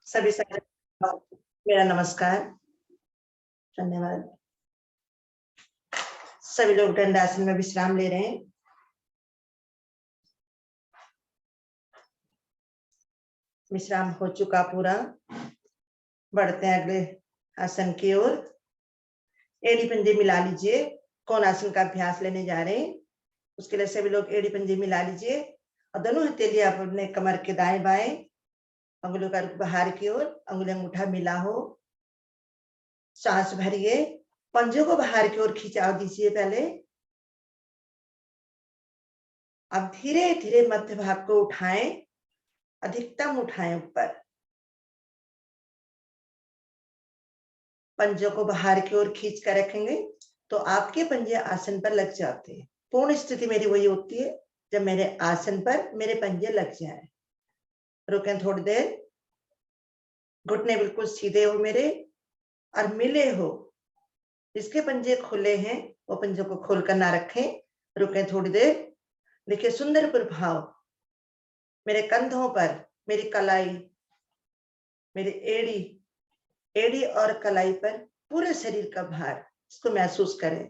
सभी साथी मेरा नमस्कार, धन्यवाद। सभी लोग दंडासन में विश्राम ले रहे हैं। विश्राम हो चुका पूरा, बढ़ते हैं अगले आसन की ओर। एड़ी पंजे मिला लीजिए। कौन आसन का अभ्यास लेने जा रहे हैं उसके लिए सभी लोग एड़ी पंजे मिला लीजिए और दोनों हथेली अपने कमर के दाएं बाएं, अंगुलियों का रुख बाहर की ओर, अंगुली अंगूठा मिला हो। सांस भरिए, पंजों को बाहर की ओर खिंचाव दीजिए पहले। अब धीरे धीरे मध्य भाग को उठाएं, अधिकतम उठाएं ऊपर। पंजों को बाहर की ओर खींच कर रखेंगे तो आपके पंजे आसन पर लग जाते हैं। पूर्ण स्थिति मेरी वही होती है जब मेरे आसन पर मेरे पंजे लग जाएं। रुकें थोड़ी देर, घुटने बिल्कुल सीधे हो मेरे और मिले हो। जिसके पंजे खुले हैं वो पंजों को खोलकर ना रखें। रुकें थोड़ी देर। देखिए सुंदर प्रभाव मेरे कंधों पर, मेरी कलाई, मेरी एड़ी और कलाई पर पूरे शरीर का भार, इसको महसूस करें।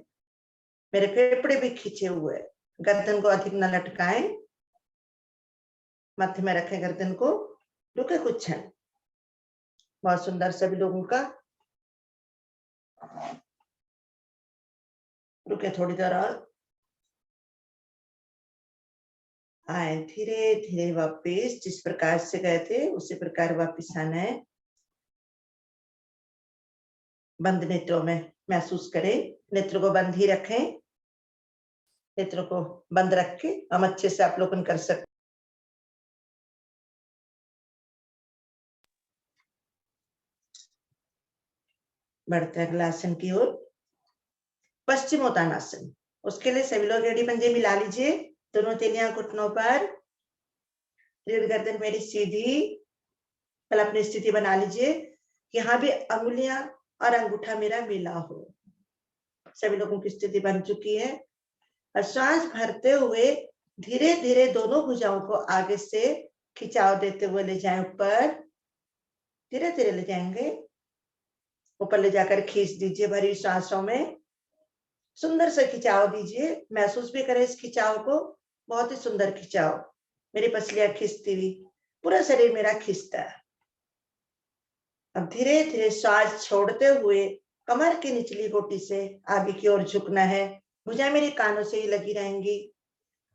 मेरे फेफड़े भी खींचे हुए, गर्दन को अधिक न लटकाएं, मध्य में रखें गर्दन को। रुके कुछ क्षण। बहुत सुंदर सभी लोगों का। रुके थोड़ी देर और। आए धीरे धीरे वापिस, जिस प्रकार से गए थे उसी प्रकार वापिस आना है। बंद नेत्रों में महसूस करें, नेत्र को बंद ही रखें। नेत्रों को बंद रख के हम अच्छे से अवलोकन कर सकते। बढ़ते अगला आसन की ओर, पश्चिमोत्तानासन। उसके लिए सभी लोग एड़ी पंजे मिला लीजिए। दोनों हथेलियां घुटनों पर, रीढ़ गर्दन मेरी सीधी। कल अपनी स्थिति बना लीजिए, यहाँ भी अंगुलियां और अंगूठा मेरा मिला हो। सभी लोगों की स्थिति बन चुकी है। और श्वास भरते हुए धीरे धीरे दोनों भुजाओं को आगे से खिंचाव देते हुए ले जाएं ऊपर। धीरे धीरे ले जाएंगे ऊपर, ले जाकर खींच दीजिए भरी सांसों में। सुंदर से खिंचाव दीजिए, महसूस भी करें इस खिंचाव को। बहुत ही सुंदर खिंचाव, मेरी पसलियां खिंचती हुई, पूरा शरीर मेरा खिंचता है। अब धीरे धीरे श्वास छोड़ते हुए कमर की निचली गोटी से आगे की ओर झुकना है। भुजा मेरी कानों से ही लगी रहेंगी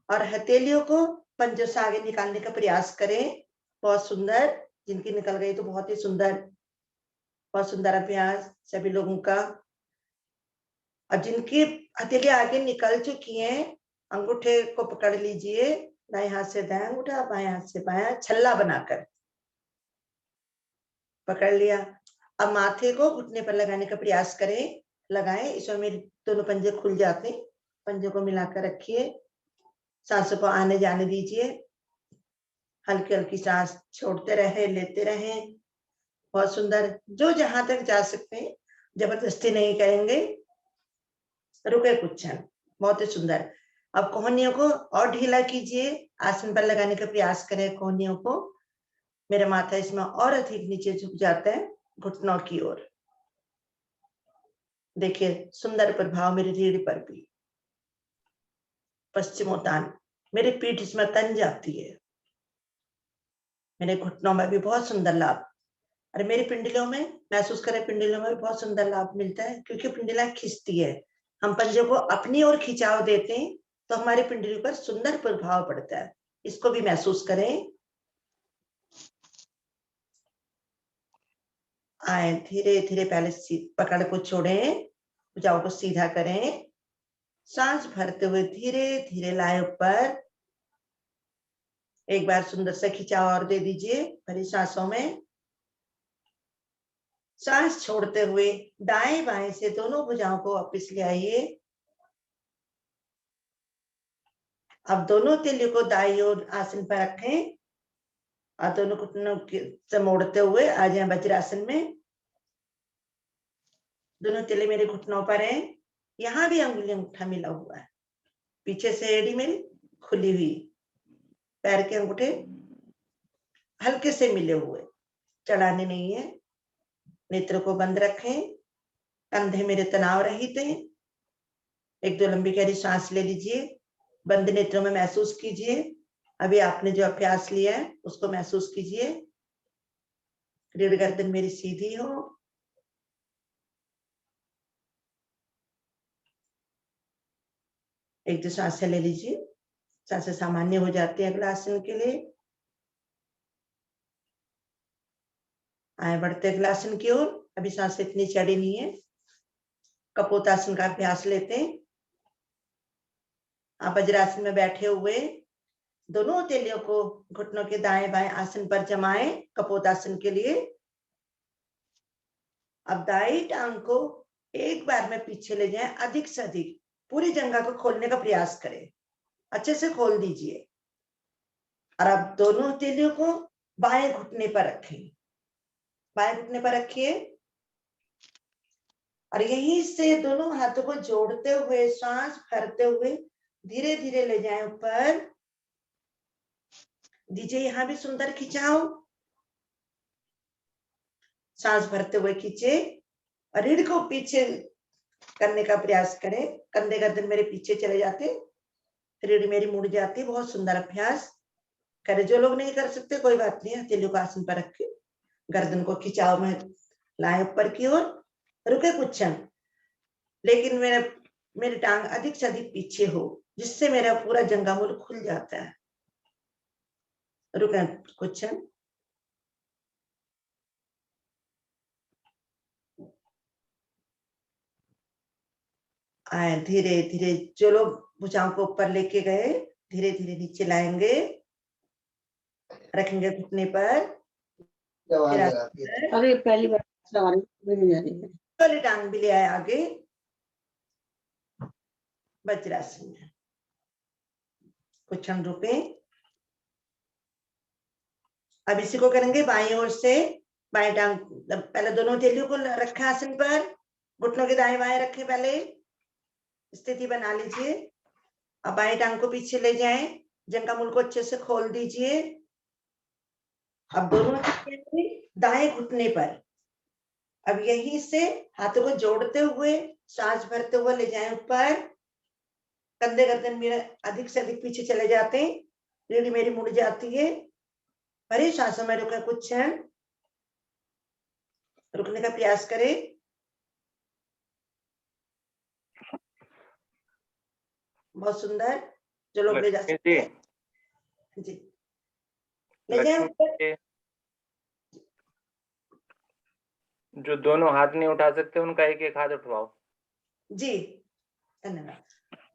और हथेलियों को पंजों से आगे निकालने का प्रयास करें। बहुत सुंदर, जिनकी निकल गई तो बहुत ही सुंदर। बहुत सुंदर अभ्यास सभी लोगों का। और जिनकी हथेलियां आगे निकल चुकी हैं, अंगूठे को पकड़ लीजिए, दाएं हाथ से दाएं अंगूठा, बाएं हाथ से बायां, छल्ला बनाकर पकड़ लिया। अब माथे को घुटने पर लगाने का प्रयास करें, लगाएं। इसमें मेरे दोनों पंजे खुल जाते हैं। पंजों को मिलाकर रखिए, सांसों को आने जाने दीजिए। हल्की हल्की सांस छोड़ते रहे, लेते रहे। बहुत सुंदर, जो जहां तक जा सकते हैं, जबरदस्ती नहीं करेंगे। रुके कुछ क्षण, बहुत ही सुंदर। अब कोहनियों को और ढीला कीजिए, आसन पर लगाने का प्रयास करें कोहनियों को। मेरा माथा इसमें और अधिक नीचे झुक जाता है, घुटनों की ओर। देखिए सुंदर प्रभाव मेरी रीढ़ पर भी। पश्चिमोत्तान, मेरी पीठ इसमें तन जाती है। मेरे घुटनों में भी बहुत सुंदर लाभ। अरे मेरी पिंडलियों में महसूस करें, पिंडलियों में भी बहुत सुंदर लाभ मिलता है, क्योंकि पिंडलियां खिंचती है। हम पंजों को अपनी ओर खिंचाव देते हैं तो हमारी पिंडली पर सुंदर प्रभाव पड़ता है। इसको भी महसूस करें। आए धीरे धीरे, पहले पकड़ को छोड़ें, भुजाओं को सीधा करें। सांस भरते हुए धीरे धीरे लाए ऊपर। एक बार सुंदर सा खिंचाव और दे दीजिए भरी सांसों में। सांस छोड़ते हुए दाएं बाएं से दोनों भुजाओं को वापस ले आइए। अब दोनों हथेलियों को दाईं ओर आसन पर रखें और दोनों घुटनों से मोड़ते हुए आ जाएं वज्रासन में। दोनों हथेली मेरे घुटनों पर हैं, यहाँ भी अंगुली अंगूठा मिला हुआ है। पीछे से एड़ी मेरी खुली हुई, पैर के अंगूठे हल्के से मिले हुए। चढ़ाने नहीं है। नेत्र को बंद रखें, कंधे मेरे तनाव रहित हैं। एक दो लंबी गहरी सांस ले लीजिए, बंद नेत्रों में महसूस कीजिए। अभी आपने जो अभ्यास लिया है उसको महसूस कीजिए। रीढ़ गर्दन मेरी सीधी हो। एक दो सांसें ले लीजिए, सांसें सामान्य हो जाती है अगला आसन के लिए। आए बढ़ते अगला आसन की ओर। अभी सांसें इतनी चढ़ी नहीं है। कपोतासन का अभ्यास लेते हैं। आप वज्रासन में बैठे हुए दोनों हथेलियों को घुटनों के दाएं बाएं आसन पर जमाएं कपोतासन के लिए। अब दाई टांग को एक बार में पीछे ले जाएं, अधिक से अधिक पूरी जंघा को खोलने का प्रयास करें, अच्छे से खोल दीजिए। और अब दोनों हथेलियों को बाएं घुटने पर रखें, बाएं घुटने पर रखिए और यहीं से दोनों हाथों को जोड़ते हुए सांस भरते हुए धीरे धीरे ले जाएं ऊपर। दीजिए यहां भी सुंदर खिंचाव। सांस भरते हुए खींचे और रीढ़ को पीछे करने का प्रयास करें। कंधे गर्दन मेरे पीछे चले जाते, रीढ़ मेरी मुड़ जाती। बहुत सुंदर अभ्यास करें। जो लोग नहीं कर सकते कोई बात नहीं, हथेलियों को आसन पर रखें, गर्दन को खिंचाव में लाएं ऊपर की ओर, रुके कुछ क्षण, लेकिन मेरी टांग अधिक से अधिक पीछे हो, जिससे मेरा पूरा जंघामूल खुल जाता है। रुके कुछ क्षण। आए धीरे धीरे, जो लोग भुजाओं को ऊपर लेके गए धीरे धीरे नीचे लाएंगे, रखेंगे घुटने पर। अरे पहली बार वाली टांग भी ले आए आगे वज्रासन में। कुछ क्षण रुके। अब इसी को करेंगे बाईं ओर से। बाएं टांग पहले दोनों हथेलियों को रखा आसन पर, घुटनों के दाएं बाएं रखें, पहले स्थिति बना लीजिए। अब बाएं टांग को पीछे ले जाएं, जंघामूल को अच्छे से खोल दीजिए। अब दोनों दाएं घुटने पर, अब यहीं से हाथों को जोड़ते हुए सांस भरते हुए ले जाएं ऊपर। कंधे गर्दन मेरे अधिक से अधिक पीछे चले जाते हैं, रीढ़ मेरी मुड़ जाती है। भरी सांसों में रुके कुछ क्षण, रुकने का प्रयास करें। बहुत सुंदर। जो लोग ले जा सकते हैं जी ले जाए ऊपर। जो दोनों हाथ नहीं उठा सकते उनका एक एक हाथ उठवाओ। जी धन्यवाद।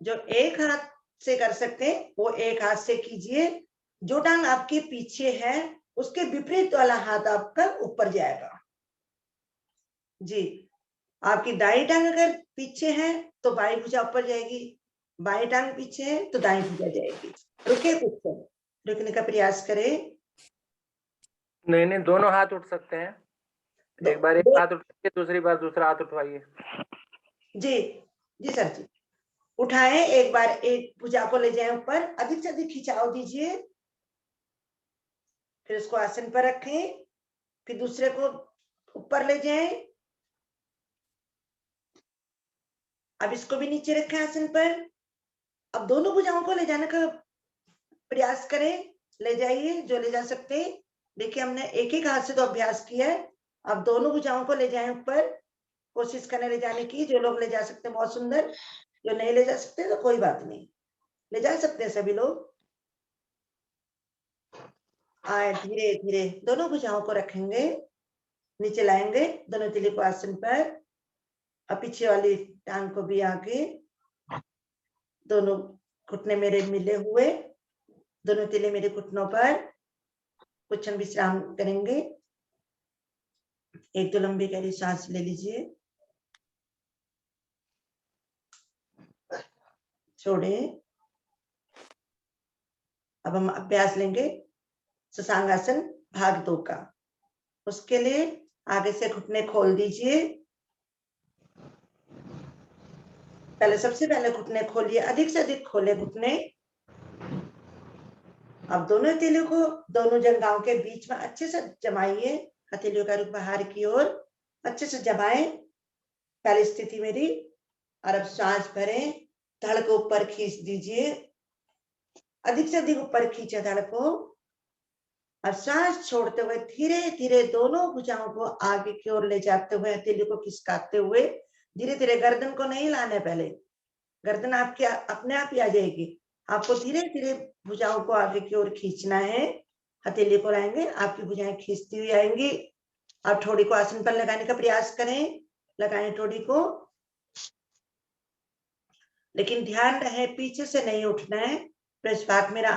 जो एक हाथ से कर सकते हैं वो एक हाथ से कीजिए। जो टांग आपके पीछे है उसके विपरीत वाला हाथ आपका ऊपर जाएगा। जी, आपकी दाई टांग अगर पीछे है तो बाई भुजा ऊपर जाएगी, बाई टांग पीछे है तो दाई भुजा जाएगी। रुके कुछ, रुकने का प्रयास करें। नहीं नहीं, दोनों हाथ उठ सकते हैं। एक बार एक हाथ उठाइए, दूसरी बार दूसरा हाथ उठवाइए। जी जी सर जी। उठाएं, एक बार एक भुजा को ले जाएं ऊपर, अधिक से अधिक खिंचाव दीजिए, फिर उसको आसन पर रखें, फिर दूसरे को ऊपर ले जाएं। अब इसको भी नीचे रखें आसन पर। अब दोनों भुजाओं को ले जाने का प्रयास करें, ले जाइए जो ले जा सकते हैं। देखिए हमने एक एक हाथ से तो अभ्यास किया है, अब दोनों भुजाओं को ले जाएं ऊपर, कोशिश करें ले जाने की। जो लोग ले जा सकते हैं बहुत सुंदर, जो नहीं ले जा सकते तो कोई बात नहीं, ले जा सकते हैं सभी लोग। आए धीरे धीरे दोनों भुजाओं को रखेंगे, नीचे लाएंगे दोनों तिली को आसन पर। अब पीछे वाली टांग को भी आगे, दोनों घुटने मेरे मिले हुए, दोनों तिले मेरे घुटनों पर। कुछ क्षण विश्राम करेंगे। एक दो लंबी गहरी सांस ले लीजिए, छोड़े। अब हम अभ्यास लेंगे शशांगासन भाग 2 का। उसके लिए आगे से घुटने खोल दीजिए। पहले सबसे पहले घुटने खोलिए, अधिक से अधिक खोले घुटने। अब दोनों तीलियों को दोनों जंघाओं के बीच में अच्छे से जमाइए, हथेलियों का रुख बाहर की ओर, अच्छे से जमाएं पहली स्थिति मेरी, और अब सांस भरें, धड़ को ऊपर खींच दीजिए, अधिक से अधिक ऊपर खींचे धड़ को, और सांस छोड़ते हुए धीरे धीरे दोनों भुजाओं को आगे की ओर ले जाते हुए, हथेली को खिसकाते हुए धीरे धीरे, गर्दन को नहीं लाने, पहले गर्दन आपके अपने आप ही आ जाएगी, आपको धीरे धीरे भुजाओं को आगे की ओर खींचना है, हथेली को लाएंगे, आपकी भुजाएं खींचती हुई आएंगी। अब ठोड़ी को आसन पर लगाने का प्रयास करें, लगाएं ठोड़ी को, लेकिन ध्यान रहे पीछे से नहीं उठना है, पृष्ठभाग मेरा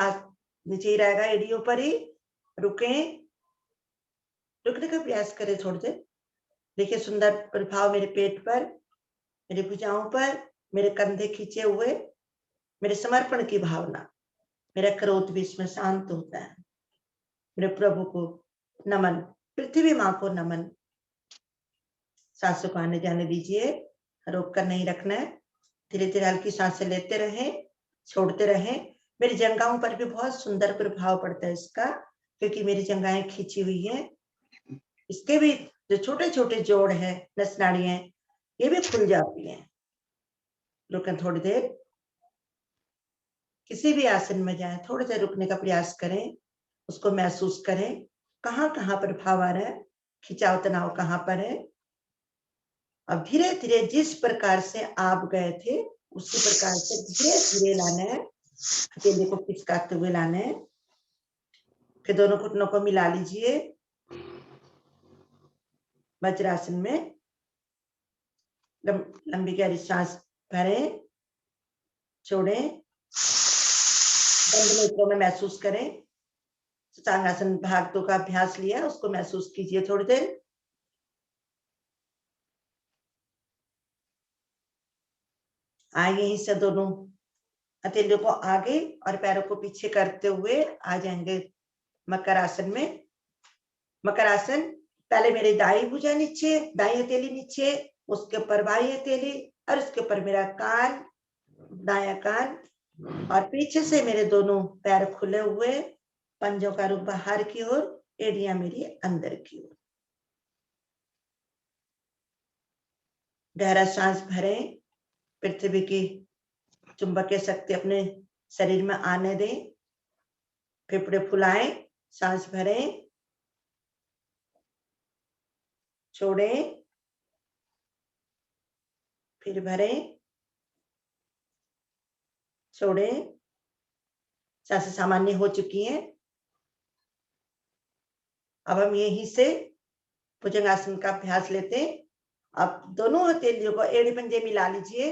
नीचे ही रहेगा, एड़ियों पर ही रुकें, रुकने का प्रयास करें थोड़ी देर। देखिए सुंदर प्रभाव मेरे पेट पर, मेरी भुजाओं पर, मेरे कंधे खींचे हुए, मेरे समर्पण की भावना, मेरा क्रोध भी इसमें शांत होता है। मेरे प्रभु को नमन, पृथ्वी माँ को नमन। सांसों को आने जाने दीजिए, रोक कर नहीं रखना है, धीरे धीरे हल्की सांसें लेते रहें, छोड़ते रहें। मेरी जंघाओं पर भी बहुत सुंदर प्रभाव पड़ता है इसका, क्योंकि मेरी जंघाएं खींची हुई हैं, इसके भी जो छोटे छोटे जोड़ है, नस नाड़ियां, ये भी खुल जाती हैं। रुकें थोड़ी देर, किसी भी आसन में जाएं, थोड़ी देर रुकने का प्रयास करें, उसको महसूस करें, कहाँ कहाँ प्रभाव आ रहा है, खिंचाव तनाव कहाँ पर है। अब धीरे धीरे जिस प्रकार से आप गए थे उसी प्रकार से धीरे धीरे लाना है, हथेली को खिसकाते हुए लाना है। फिर दोनों घुटनों को मिला लीजिए, वज्रासन में लंबी गहरी सांस भरें, छोड़ें, बंद नेत्रों में महसूस करें। सांगासन भाग 2 का अभ्यास लिया, उसको महसूस कीजिए थोड़ी देर। आगे ही से दोनों हथेलियों को आगे और पैरों को पीछे करते हुए आ जाएंगे मकर आसन में। मकर आसन, पहले मेरी दाई भुजा नीचे, दाई हथेली नीचे, उसके ऊपर बाई हथेली, और उसके ऊपर मेरा कान, दाया कान, और पीछे से मेरे दोनों पैर खुले हुए, पंजों का रुख बाहर की ओर, एड़ियां मेरी अंदर की ओर। गहरा सांस भरें, पृथ्वी की चुंबकीय शक्ति अपने शरीर में आने दें, फेफड़े फुलाएं, सांस भरें, छोड़ें, फिर भरें, छोड़ें। सांसें सामान्य हो चुकी हैं। अब हम यहीं से भुजंगासन का अभ्यास लेते हैं। अब दोनों हथेलियों को एड़ी पंजे मिला लीजिए,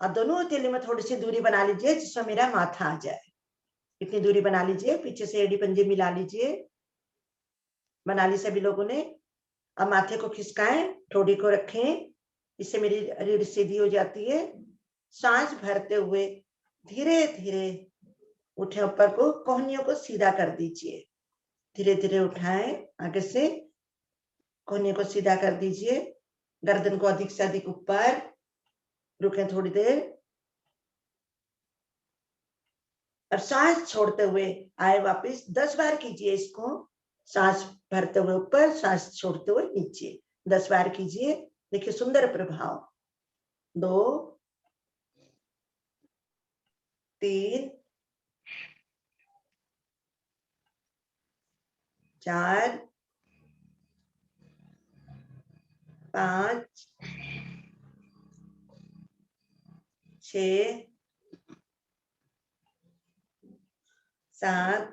और दोनों हथेलियों में थोड़ी सी दूरी बना लीजिए जिसमें मेरा माथा आ जाए, इतनी दूरी बना लीजिए। पीछे से एड़ी पंजे मिला लीजिए, बना ली सभी लोगों ने। अब माथे को खिसकाएं, ठोड़ी को रखें, इससे मेरी रीढ़ सीधी हो जाती है। सांस भरते हुए धीरे धीरे उठे ऊपर को, कोहनियों को सीधा कर दीजिए, धीरे धीरे उठाएं, आगे से कोहनियों को सीधा कर दीजिए, गर्दन को अधिक से अधिक ऊपर, रुकें थोड़ी देर, और सांस छोड़ते हुए आए वापस 10 बार कीजिए इसको। सांस भरते हुए ऊपर, सांस छोड़ते हुए नीचे, 10 बार कीजिए, देखिए सुंदर प्रभाव। 2, 3, 4, 5, 6, 7,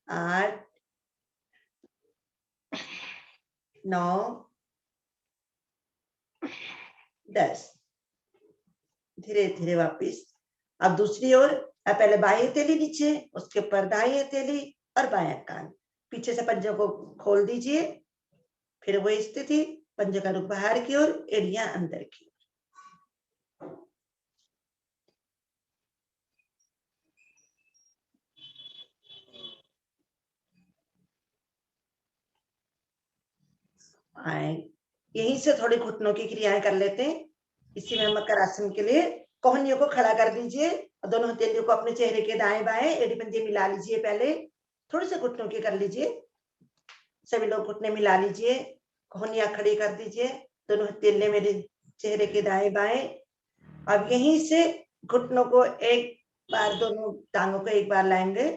8, 9, 10। धीरे धीरे वापिस। अब दूसरी ओर, पहले बाई हथेली नीचे, उसके ऊपर दाई हथेली और बायां कान, पीछे से पंजों को खोल दीजिए, फिर वही स्थिति, पंजे का रुख बाहर की ओर, एड़ियां अंदर की। आए, यहीं से थोड़ी घुटनों की क्रियाएं कर लेते हैं। इसी में मकर आसन के लिए कोहनियों को खड़ा कर दीजिए, दोनों हथेलियों को अपने चेहरे के दाएं बाएं एड़ी पंजे मिला लीजिए पहले, थोड़े से घुटनों की कर लीजिए, सभी लोग घुटने मिला लीजिए, कोहनियां खड़ी कर दीजिए, दोनों हथेली मेरे चेहरे के दाएं बाएं। अब यहीं से घुटनों को एक बार, दोनों टांगों को एक बार लाएंगे,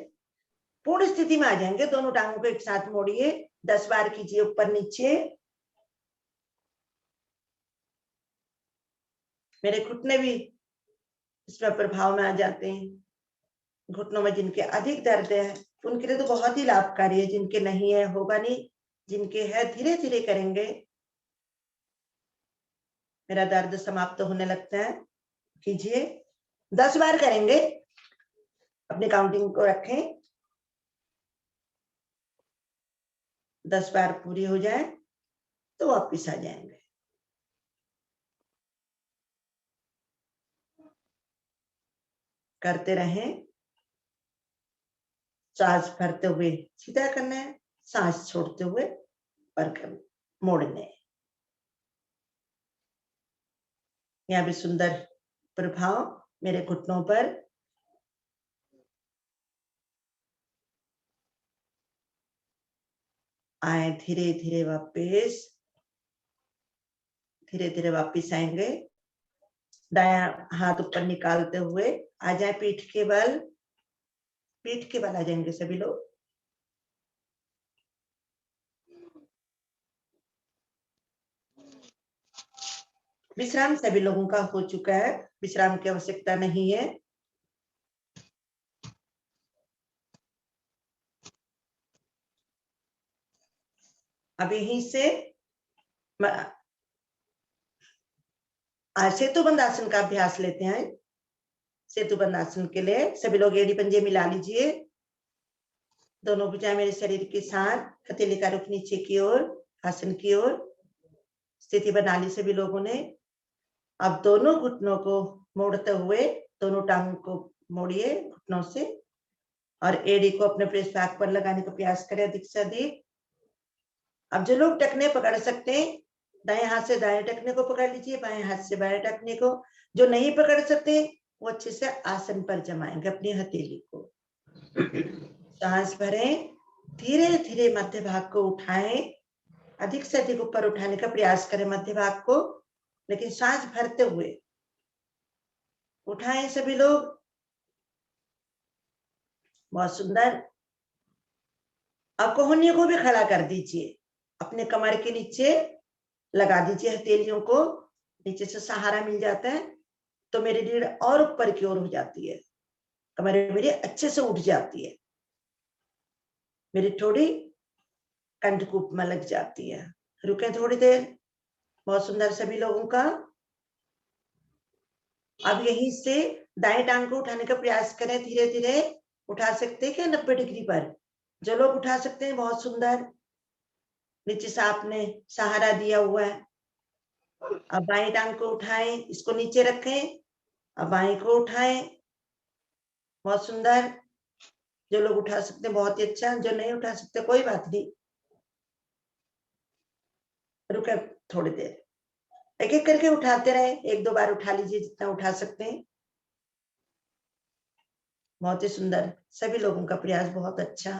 पूर्ण स्थिति में आ जाएंगे। दोनों टांगों को एक साथ मोड़िए, 10 बार कीजिए ऊपर नीचे। मेरे घुटने भी इसमें प्रभाव में आ जाते हैं। घुटनों में जिनके अधिक दर्द है उनके लिए तो बहुत ही लाभकारी है, जिनके नहीं है होगा नहीं, जिनके है धीरे धीरे करेंगे मेरा दर्द समाप्त होने लगता है। कीजिए, 10 बार करेंगे, अपनी काउंटिंग को रखें, 10 बार पूरी हो जाए तो वापिस आ जाएंगे। करते रहें। सांस भरते हुए सीधा करना है, सांस छोड़ते हुए पर मोड़ने। यहाँ भी सुंदर प्रभाव मेरे घुटनों पर। आए धीरे धीरे वापिस, धीरे धीरे वापिस आएंगे। दायां हाथ ऊपर निकालते हुए आ जाए पीठ के बल, पीठ के बल आ जाएंगे सभी लोग। विश्राम सभी लोगों का हो चुका है, विश्राम की आवश्यकता नहीं है। अब यहीं से सेतुबंध आसन का अभ्यास लेते हैं। सेतुबंध आसन के लिए सभी लोग एड़ी पंजे मिला लीजिए, दोनों भुजाएं मेरे शरीर के साथ, हथेली का रुख नीचे की ओर, आसन की ओर स्थिति बना ली सभी लोगों ने। अब दोनों घुटनों को मोड़ते हुए दोनों टांगों को मोड़िए घुटनों से, और एड़ी को अपने प्रेस बैक पर लगाने का प्रयास करें अधिक से अधिक। अब जो लोग टखने पकड़ सकते हैं, दाएं हाथ से दाएं टखने को पकड़ लीजिए, बाएं हाथ से बाएं टखने को। जो नहीं पकड़ सकते वो अच्छे से आसन पर जमाएंगे अपनी हथेली को। सांस भरें, धीरे धीरे मध्य भाग को उठाएं, अधिक से अधिक ऊपर उठाने का प्रयास करें मध्य भाग को, लेकिन सांस भरते हुए उठाएं सभी लोग। बहुत सुंदर। अब कोहनियों को भी खड़ा कर दीजिए, अपने कमर के नीचे लगा दीजिए हथेलियों को, नीचे से सहारा मिल जाता है तो मेरी रीढ़ और ऊपर की ओर हो जाती है, कमर मेरी अच्छे से उठ जाती है, मेरी थोड़ी कंठकूप में लग जाती है। रुके थोड़ी देर। बहुत सुंदर सभी लोगों का। अब यहीं से दाएं टांग को उठाने का प्रयास करें, धीरे धीरे उठा सकते हैं क्या 90 डिग्री पर? जो लोग उठा सकते हैं बहुत सुंदर। नीचे से आपने सहारा दिया हुआ है। अब बाएं टांग को उठाएं, इसको नीचे रखें, अब बाएं को उठाएं। बहुत सुंदर। जो लोग उठा सकते हैं बहुत ही अच्छा, जो नहीं उठा सकते कोई बात नहीं। रुके थोड़ी देर, एक एक करके उठाते रहे, 1-2 बार उठा लीजिए जितना उठा सकते हैं। बहुत ही सुंदर, सभी लोगों का प्रयास बहुत अच्छा।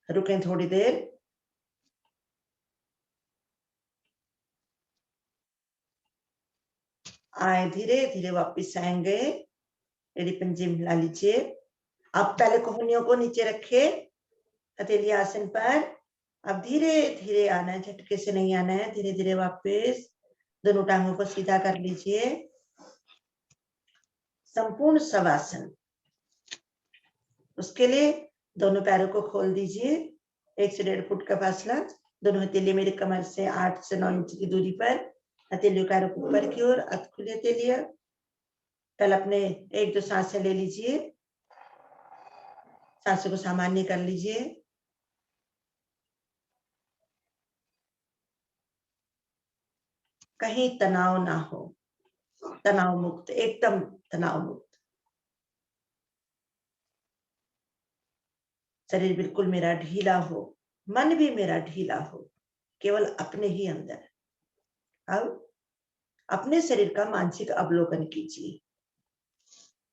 रुकें थोड़ी देर। आए धीरे धीरे वापस आएंगे, एड़ी पंजे मिला लीजिए। अब पहले कोहनियों को नीचे रखे हथेली आसन पर। अब धीरे धीरे आना है, झटके से नहीं आना है, धीरे धीरे वापस। दोनों टांगों को सीधा कर लीजिए। संपूर्ण शवासन। उसके लिए दोनों पैरों को खोल दीजिए, 1 से 1.5 फुट का फासला। दोनों हथेली मेरी कमर से 8 से 9 इंच की दूरी पर, हथेलियों का रुख ऊपर की ओर, अध खुली हथेलियां। कल अपने 1-2 सांसें ले लीजिए, सांसों को सामान्य कर लीजिए। कहीं तनाव ना हो, तनाव मुक्त, एकदम तनाव मुक्त। शरीर बिल्कुल मेरा ढीला हो, मन भी मेरा ढीला हो, केवल अपने ही अंदर। अब अपने शरीर का मानसिक अवलोकन कीजिए।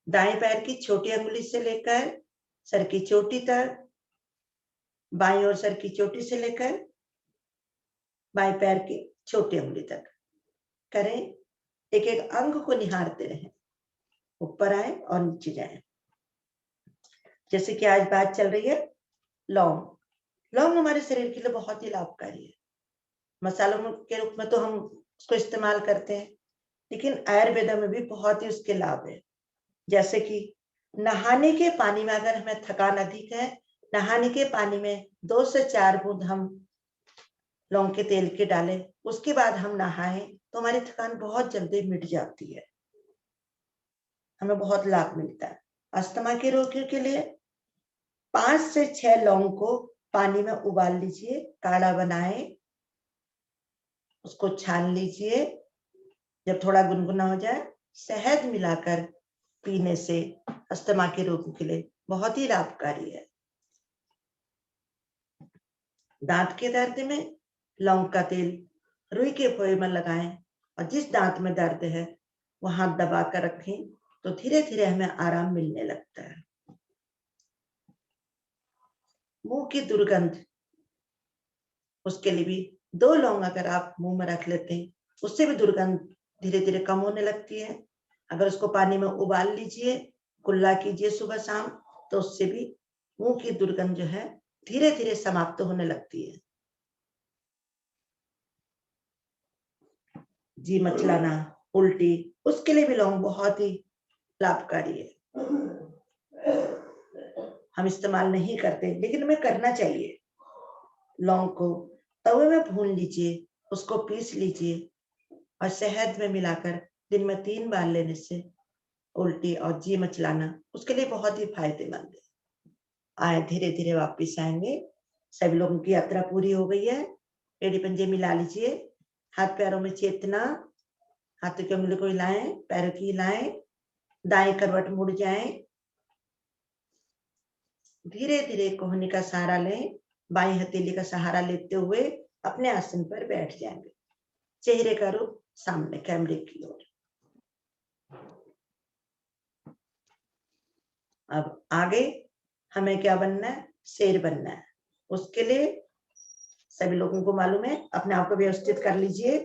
दाएं पैर की छोटी अंगुली से लेकर सर की चोटी तक, बाईं ओर सर की चोटी से लेकर बाएं पैर की छोटी उंगली तक करें। एक एक अंग को निहारते रहें, ऊपर आए और नीचे जाएं। जैसे कि आज बात चल रही है लौंग। लौंग हमारे शरीर के लिए बहुत ही लाभकारी है। मसालों के रूप में तो हम उसको इस्तेमाल करते हैं, लेकिन आयुर्वेद में भी बहुत ही उसके लाभ है। जैसे कि नहाने के पानी में अगर हमें थकान अधिक है, नहाने के पानी में 2 से 4 बूंद हम लौंग के तेल के डालें, उसके बाद हम नहाएं तो हमारी थकान बहुत जल्दी मिट जाती है, हमें बहुत लाभ मिलता है। अस्थमा के रोगियों के लिए 5 से 6 लौंग को पानी में उबाल लीजिए, काढ़ा बनाएं, उसको छान लीजिए। जब थोड़ा गुनगुना हो जाए, शहद मिलाकर पीने से अस्थमा के रोगियों के लिए बहुत ही लाभकारी है। दांत के दर्द में लौंग का तेल रुई के पोए में लगाएं और जिस दांत में दर्द है वहां दबा कर रखें तो धीरे धीरे हमें आराम मिलने लगता है। मुंह की दुर्गंध, उसके लिए भी 2 लौंग अगर आप मुंह में रख लेते हैं, उससे भी दुर्गंध धीरे धीरे कम होने लगती है। अगर उसको पानी में उबाल लीजिए, कुल्ला कीजिए सुबह शाम, तो उससे भी मुंह की दुर्गंध जो है धीरे धीरे समाप्त होने लगती है। जी मचलाना, उल्टी, उसके लिए भी लौंग बहुत ही लाभकारी है। हम इस्तेमाल नहीं करते, लेकिन हमें करना चाहिए। लौंग को तवे में भून लीजिए, उसको पीस लीजिए और शहद में मिलाकर दिन में 3 बार लेने से उल्टी और जी मचलाना उसके लिए बहुत ही फायदेमंद है। आए धीरे धीरे वापिस आएंगे। सभी लोगों की यात्रा पूरी हो गई है। एड़ी पंजे मिला लीजिए, हाथ पैरों में चेतना, हाथों की उंगली को हिलाएं, पैरों की हिलाएं, दाएं करवट मुड़ जाएं, धीरे धीरे कोहनी का सहारा लें, बाई हथेली का सहारा लेते हुए अपने आसन पर बैठ जाएंगे। चेहरे का रुख सामने कैमरे की ओर। अब आगे हमें क्या बनना है? शेर बनना है। उसके लिए सभी लोगों को मालूम है, अपने आप को व्यवस्थित कर लीजिए।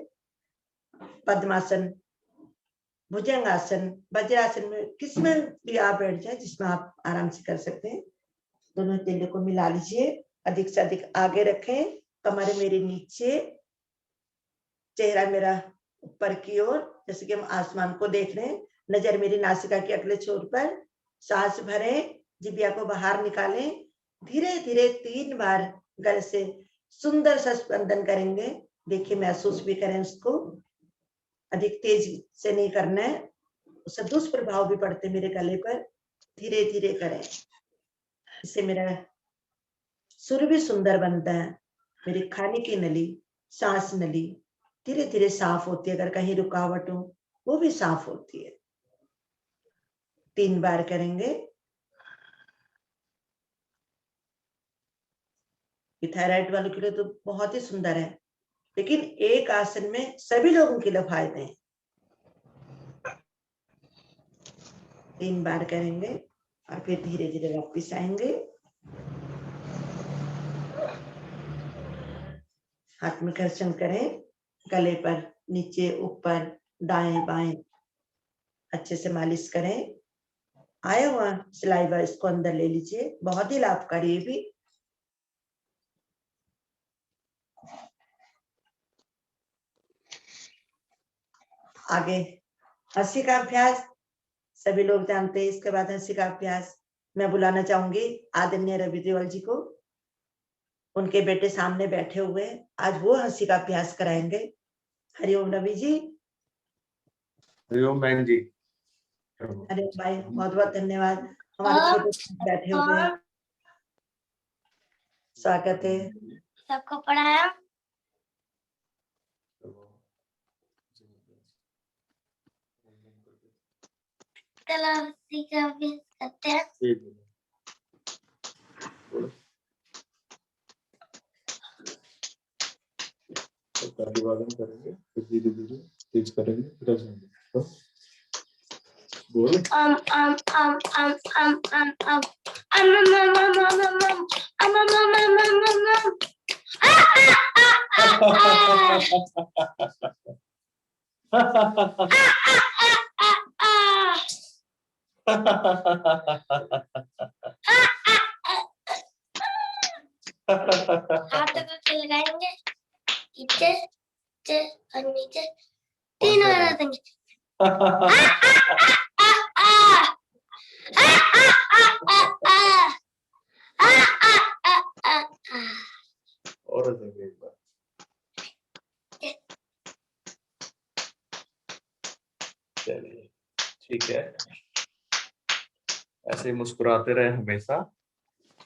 पद्मासन, भुजंगासन, वज्रासन में किसमें भी आप बैठ जाए जिसमें आप आराम से कर सकते हैं। दोनों हथेलियों को मिला लीजिए, अधिक से अधिक आगे रखें, कमर मेरे नीचे, चेहरा मेरा ऊपर की ओर, जैसे कि हम आसमान को देख रहे हैं। नजर मेरी नासिका के अगले छोर पर। सांस भरें, जिह्वा को बाहर निकालें, धीरे धीरे 3 बार गले से सुंदर सा स्पंदन करेंगे। देखिए, महसूस भी करें उसको। अधिक तेज से नहीं करना है, उससे दुष्प्रभाव भी पड़ते मेरे गले पर। धीरे धीरे करें, इससे मेरा सुर भी सुंदर बनता है। मेरी खाने की नली, सांस नली धीरे धीरे साफ होती है। अगर कहीं रुकावट हो वो भी साफ होती है। 3 बार करेंगे। थायराइड वालों के लिए तो बहुत ही सुंदर है, लेकिन एक आसन में सभी लोगों के लिए फायदे हैं। 3 बार करेंगे और फिर धीरे धीरे वापिस आएंगे। हाथ में घर्षण करें, गले पर, नीचे, ऊपर, दाएं बाएं अच्छे से मालिश करें। आया हुआ सलाइवा इसको अंदर ले लीजिए, बहुत ही लाभकारी है भी। आगे हंसी का अभ्यास सभी लोग जानते हैं। इसके बाद हंसी का अभ्यास मैं बुलाना चाहूंगी आदरणीय रवि देवल जी को। उनके बेटे सामने बैठे हुए, आज वो हंसी का अभ्यास कराएंगे। हरिओम रवि जी। हरिओम बहन जी। हरिओम भाई, बहुत बहुत धन्यवाद। हमारे छोटे बैठे हुए हैं, स्वागत है। सबको पढ़ाया। चलो हंसी का अभ्यास करते हैं। अभिवादन करेंगे, फिर धीरे धीरे तेज करेंगे, बोल। हाथों को खिलाएंगे नीचे और नीचे तीन बार देंगे। और देंगे एक बार। चलिए ठीक है, ऐसे ही मुस्कुराते रहे हमेशा,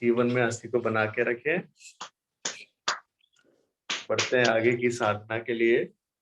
जीवन में हंसी को बना के रखें। बढ़ते हैं आगे की साधना के लिए।